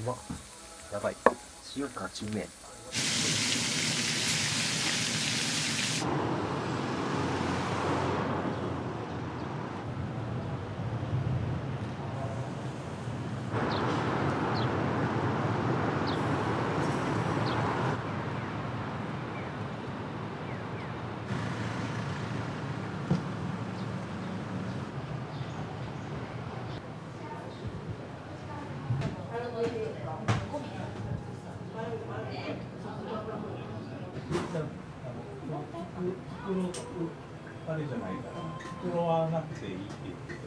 ま。やばい。塩か中め。あれじゃないから、袋はなくていいって言ってた。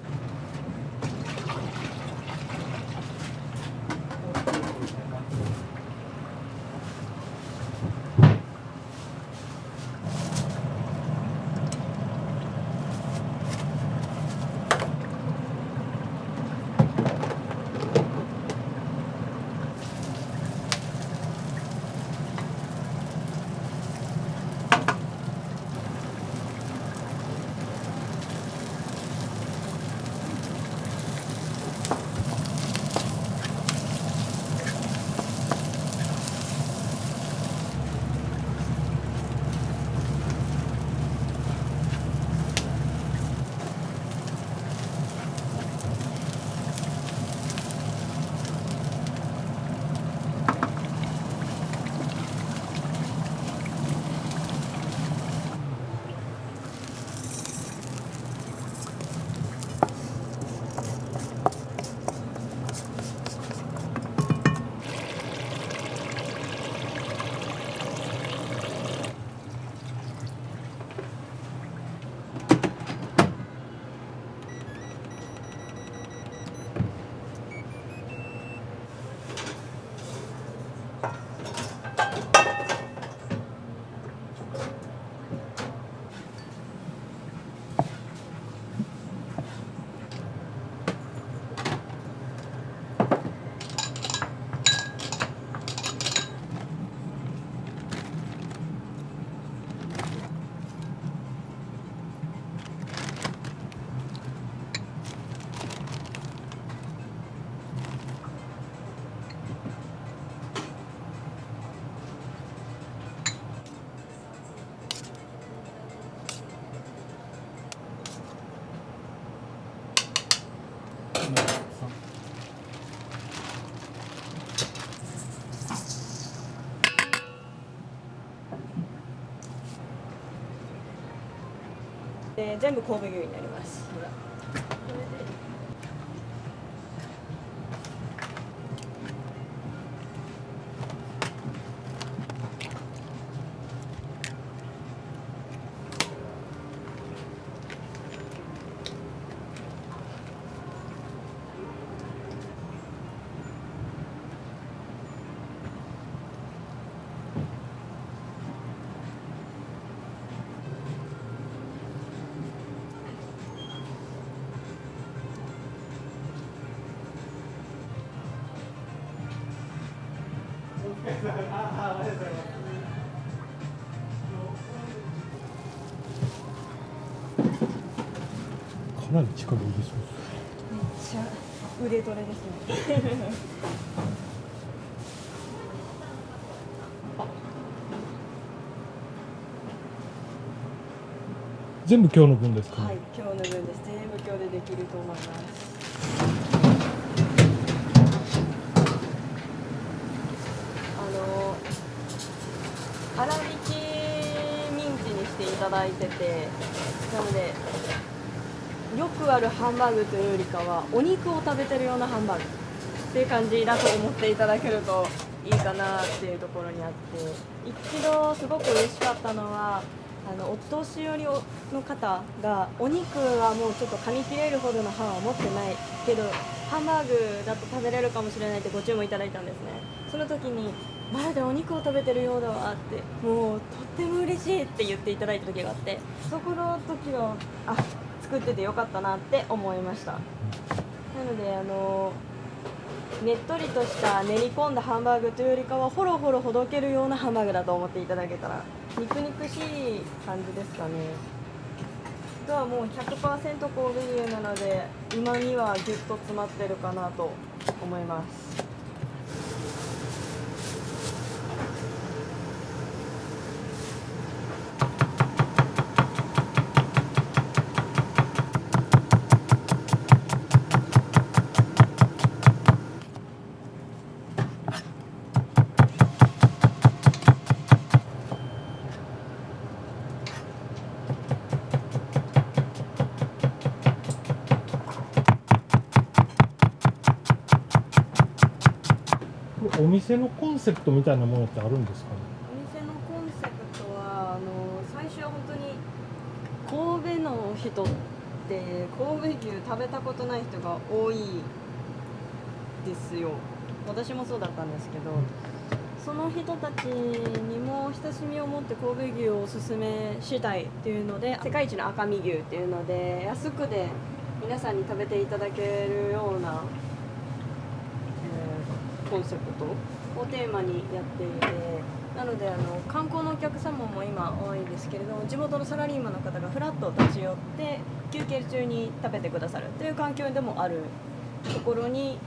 で全部神戸牛になります。かなり力入れそうです。めっちゃ腕トレですね。全部今日の分ですかね。はい、今日の分です。全部今日でできると思います。粗挽きミンチにしていただいてて、なのでよくあるハンバーグというよりかはお肉を食べてるようなハンバーグっていう感じだと思っていただけるといいかなっていうところにあって、一度すごく嬉しかったのはお年寄りの方がお肉はもうちょっと噛み切れるほどの歯は持ってないけどハンバーグだと食べれるかもしれないってご注文いただいたんですね。その時にまるでお肉を食べてるようだわってもうとっても嬉しいって言っていただいた時があって、そこの時は作っててよかったなって思いました。なのでねっとりとした練り込んだハンバーグというよりかはほろほろほどけるようなハンバーグだと思っていただけたら肉々しい感じですかね。あとはもう 100% 神戸牛なので旨味はギュッと詰まってるかなと思います。お店のコンセプトみたいなものってあるんですかね。お店のコンセプトは最初は本当に神戸の人って神戸牛食べたことない人が多いですよ。私もそうだったんですけど、その人たちにも親しみを持って神戸牛をおすすめしたいっていうので、世界一の赤身牛っていうので安くで皆さんに食べていただけるような、コンセプトをテーマにやっていて、なので観光のお客様も今多いんですけれども、地元のサラリーマンの方がフラッと立ち寄って休憩中に食べてくださるという環境でもあるところに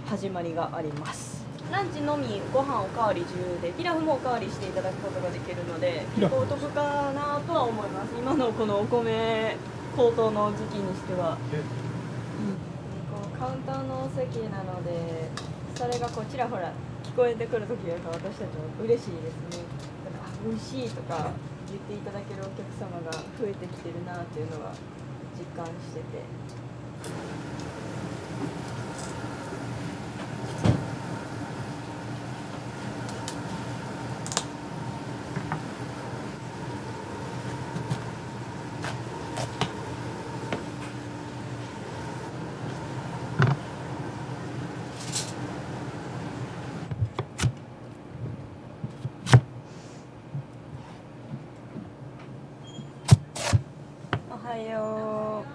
始まりがあります。ランチのみご飯おかわり自由で、ピラフもおかわりしていただくことができるので結構お得かなとは思います。今のこのお米高騰の時期にしては、こうカウンターの席なのでそれがこうちらほら聞こえてくるときが私たちも嬉しいですね。だから美味しいとか言っていただけるお客様が増えてきてるなっていうのは実感してて。おはよう。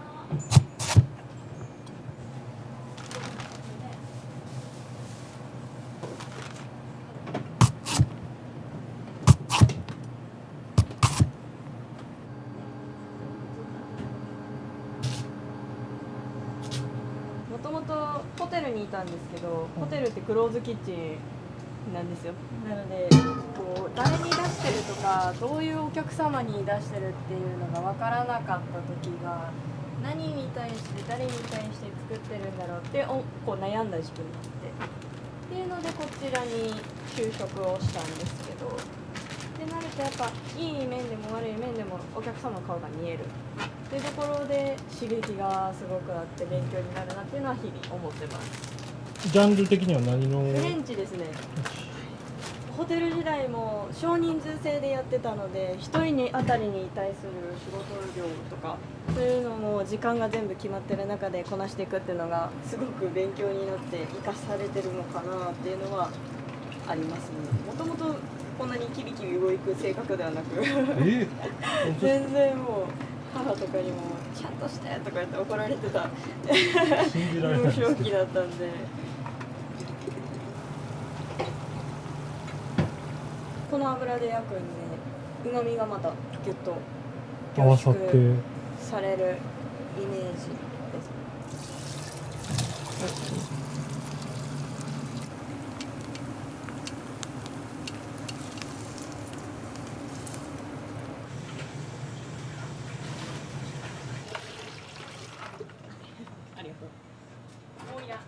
もともとホテルにいたんですけど、ホテルってクローズキッチンなんですよ。なのでこう誰に出してるとかどういうお客様に出してるっていうのが分からなかった時が、何に対して誰に対して作ってるんだろうってこう悩んだ時期になってっていうのでこちらに就職をしたんですけど、ってなるとやっぱいい面でも悪い面でもお客様の顔が見えるっていうところで刺激がすごくあって勉強になるなっていうのは日々思ってます。ジャンル的には何の。フレンチですね。ホテル時代も少人数制でやってたので、1人にあたりに対する仕事量とかそういうのも時間が全部決まってる中でこなしていくっていうのがすごく勉強になって生かされてるのかなっていうのはありますね。もともとこんなにキビキビ動く性格ではなく全然もう母とかにもちゃんとしてとか言って怒られてた幼少期だったんで。この油で焼くんで旨味がまたギュッと合わさってされるイメージです。ありがとう。もういらん。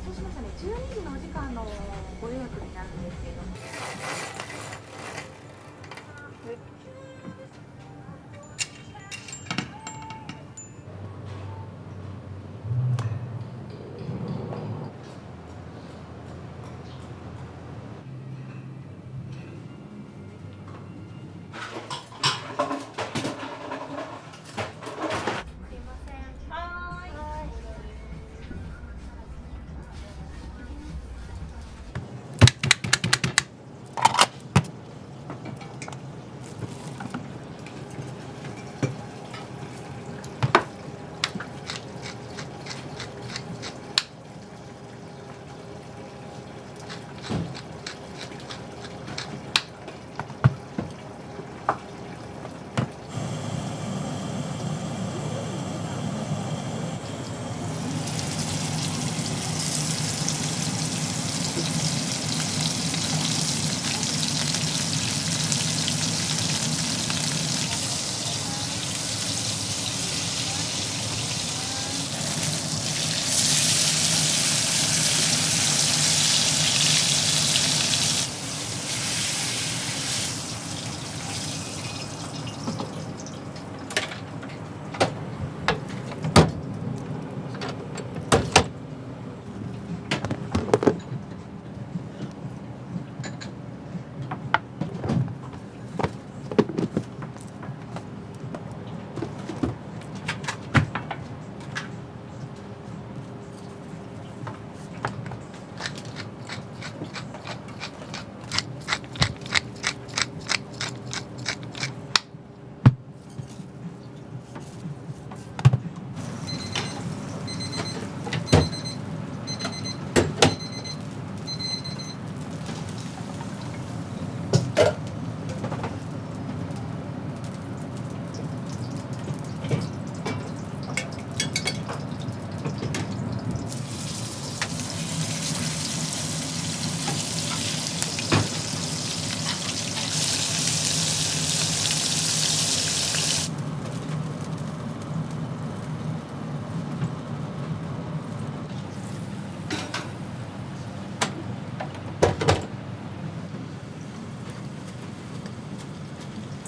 そうしましたね、12時のお時間のご予約になるんですけれども。お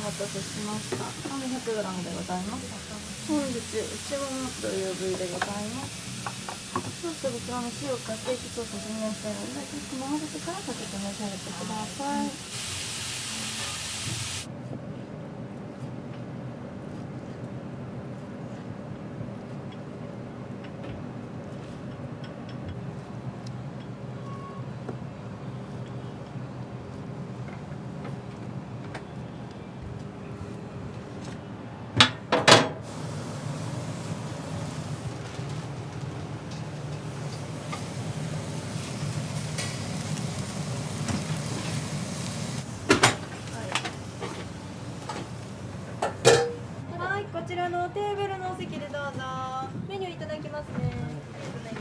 待たせしました。300g でございます。本日内ももという部位でございます。そしてこちらの塩かステーキソースを準備しているので、ちょっと混ぜてからかけて召し上がってください。はい、こちらのテーブルのお席でどうぞ。メニューいただきますね。ありがとうございま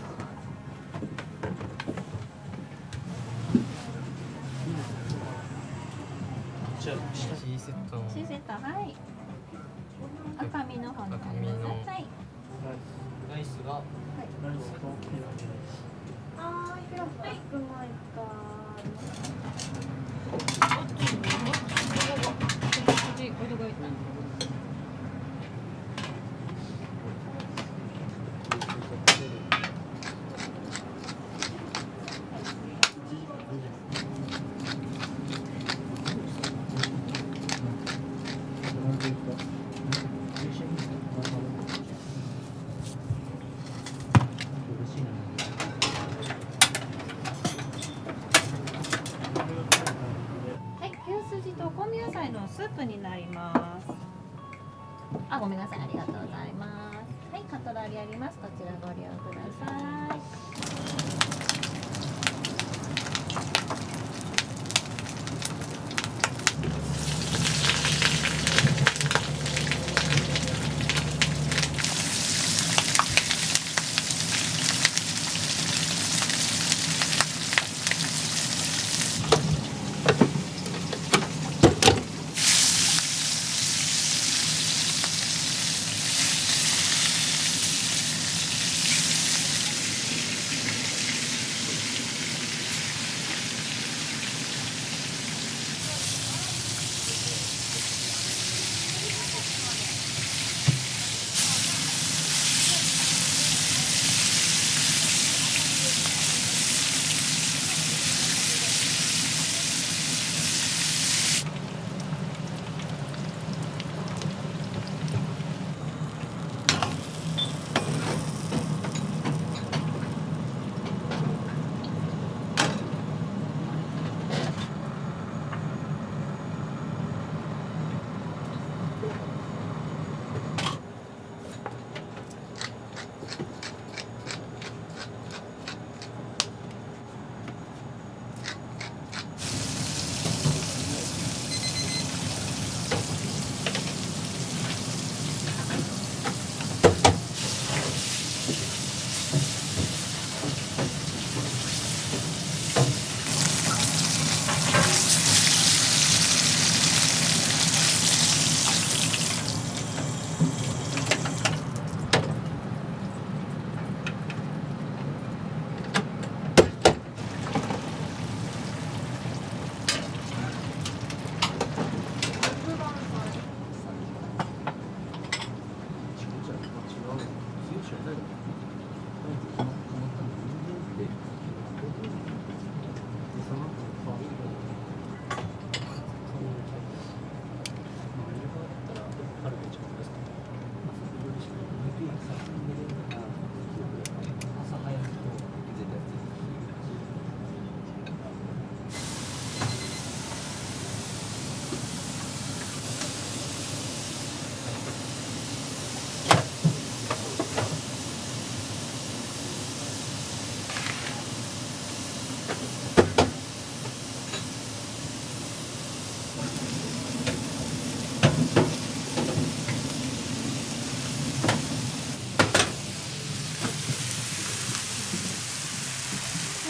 す。じゃあ下 C セットのシーセット、はい。赤身の方になります。はい。ライスがはい、ピラフが白米か。はい、牛すじと香味野菜のスープになります。あ、ごめんなさい、ありがとうございます。はい、カトラリーあります。こちらご利用ください。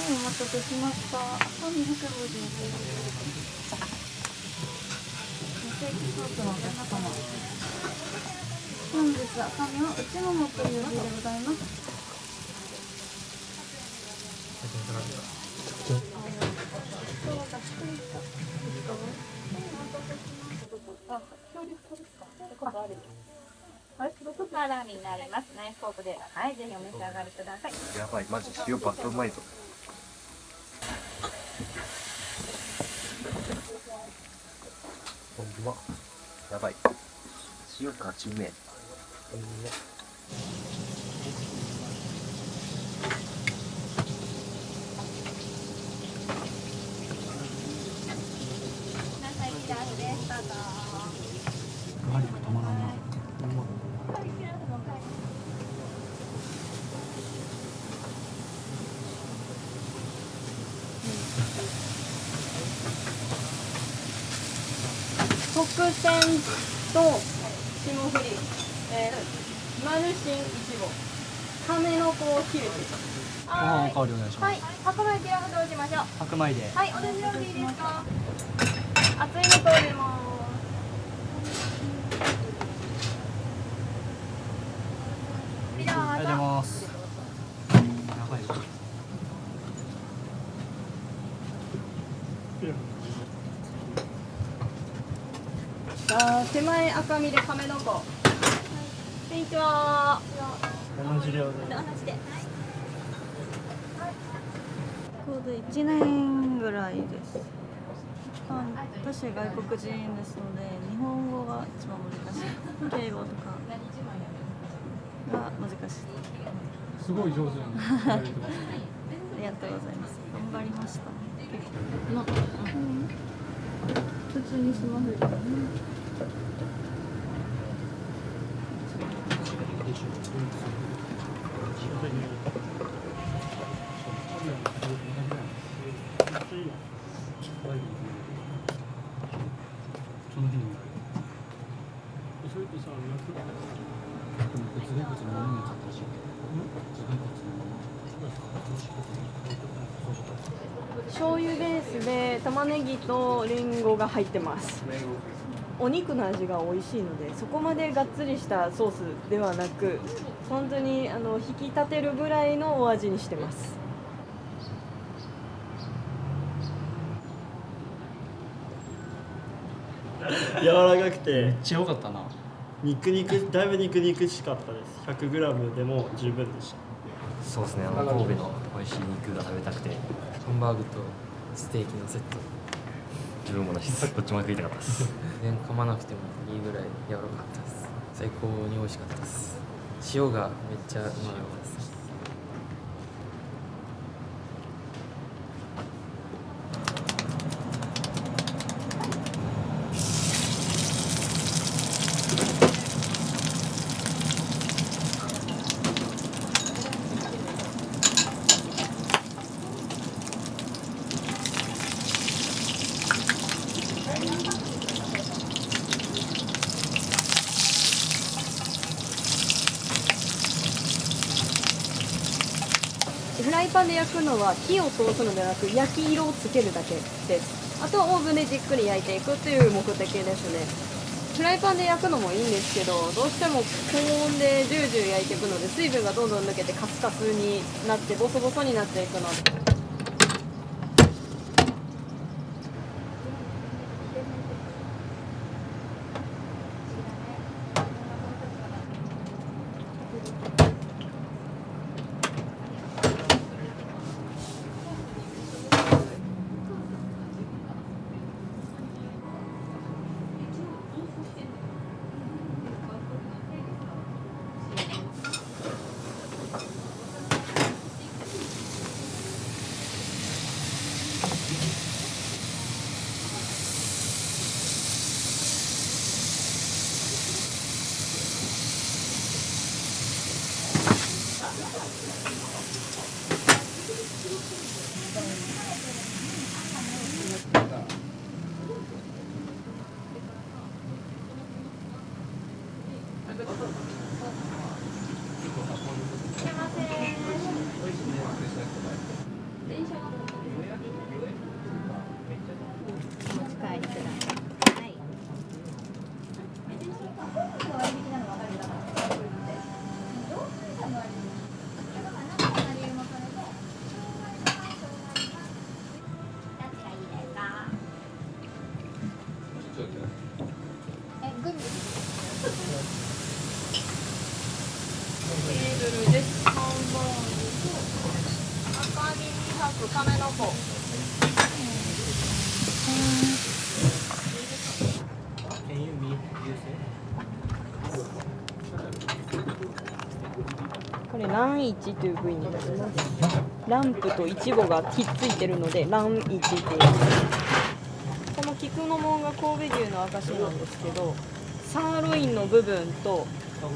お待たせしました。赤身150円。ステーキスープのお客様。本日赤身は内ももという部位でございます。サラミになります。ナイフフォークで、はい、ぜひお召し上がりください。やばい、マジ塩バカうまいぞ。ほんまやばい、塩かちうめえ。ガーリックたまらんな。特選と霜降り、マルシンいちご、亀の子を切る。ご飯おかわりお願いします。はい、白米ピラフとしましょう。白米で。はい、同じようでいいですか。熱いのと入れます。ピラフありがとうございます。やばいよ。手前赤身で亀の子。こんにちは。同じ量で。同じで。ちょうど1年ぐらいです。私外国人ですので日本語が一番難しい。敬語とかが難しい。すごい上手にやれてます。ありがとうございます。頑張りました。普通にスマホで。その日に。それってさ、ズレ骨のものになっちゃったし。醤油ベースで玉ねぎとリンゴが入ってます。お肉の味が美味しいので、そこまでがっつりしたソースではなく、本当に引き立てるぐらいのお味にしてます。柔らかくてめっちゃ良かったな。だいぶ肉しかったです。 100g でも十分でした。そうですね、神戸の美味しい肉が食べたくて、ハンバーグとステーキのセット、自分もなしです。どっちも食いたかったです。全然噛まなくてもいいぐらい柔らかかったです。最高に美味しかったです。塩がめっちゃうまかったです。フライパンで焼くのは火を通すのではなく焼き色をつけるだけです。あとはオーブンでじっくり焼いていくという目的ですね。フライパンで焼くのもいいんですけど、どうしても高温でジュージュー焼いていくので水分がどんどん抜けてカスカスになってボソボソになっていくので。プ亀の子。Can you meet Yusuf? これラン1という部位になります。ランプとイチボがひっついてるのでラン1っていう。この菊の紋が神戸牛の証なんですけど、サーロインの部分と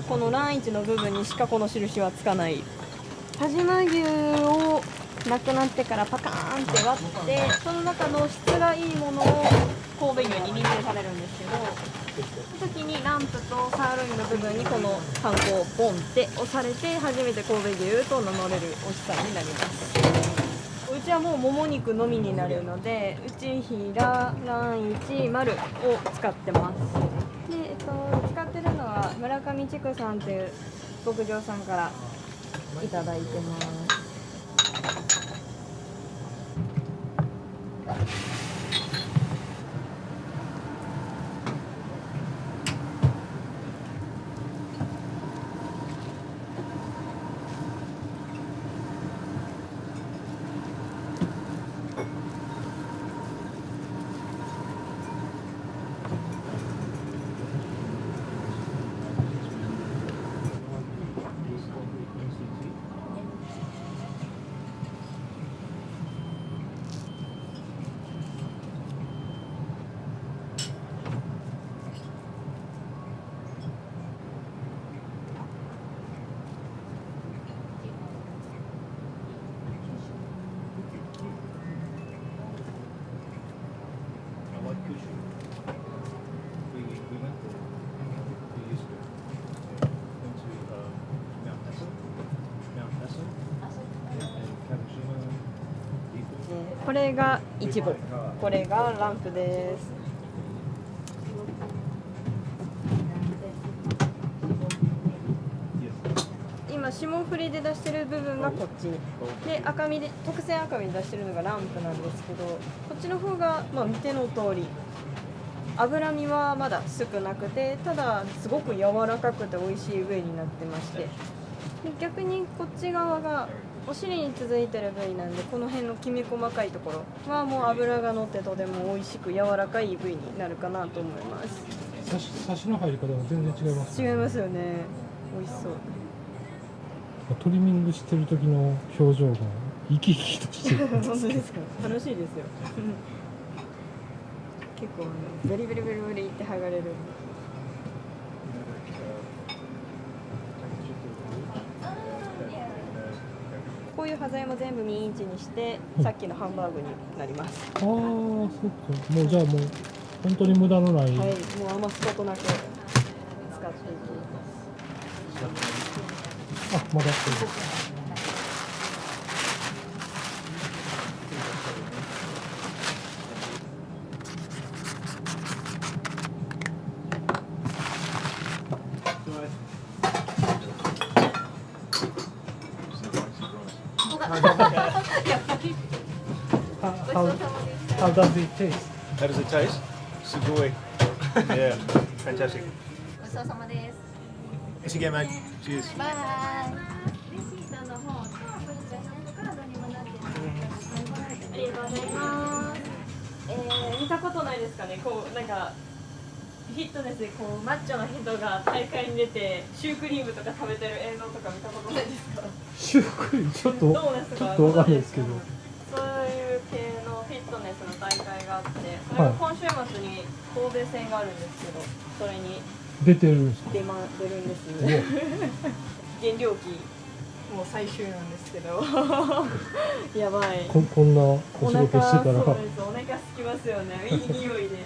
このラン1の部分にしかこの印はつかない。但馬牛をなくなってからパカーンって割ってその中の質がいいものを神戸牛に認定されるんですけど、その時にランプとサーロインの部分にこのハンコをボンって押されて初めて神戸牛と名乗れるお牛さんになります。うちはもうもも肉のみになるので内平ラン1丸を使ってます。で、使ってるのは村上畜産という牧場さんからいただいてます。これがイチボ、これがランプです。今霜降りで出してる部分がこっちにで、赤身で特選赤身で出してるのがランプなんですけど、こっちの方が見ての通り脂身はまだ少なくて、ただすごく柔らかくて美味しい部位になってまして、で逆にこっち側がお尻に続いてる部位なんで、この辺のきめ細かいところはもう脂が乗ってとても美味しく柔らかい部位になるかなと思います。サシの入り方が全然違います。違いますよね。美味しそう。トリミングしてる時の表情が生き生きとしてる。本当ですか。楽しいですよ。結構ベリベリベリベリって剥がれる。こういう端材も全部ミンチにして、さっきのハンバーグになります。ああ、そっか。もうじゃあもう本当に無駄のない。はい、もう余すことなく使っていきます。あ、まだ。How does it taste? How does it taste? Sugoi. Yeah, fantastic. ごちそうさまです。 Thanks again, mate. Cheers. バイ。ありがとうございます。見たことないですかね。こうなんかフィットネスでこうマッチョな人が大会に出てシュークリームとか食べてる映像とか見たことないですか？シュークリームちょっとドーナツとかわかんないですけど。そういう系のフィットネスの大会があって、それが今週末に神戸戦があるんですけど、それに出てるんですか？出るんですね。減量期もう最終なんですけどやばい。こんなお仕事してたらそうです、お腹空きますよね。いい匂いで。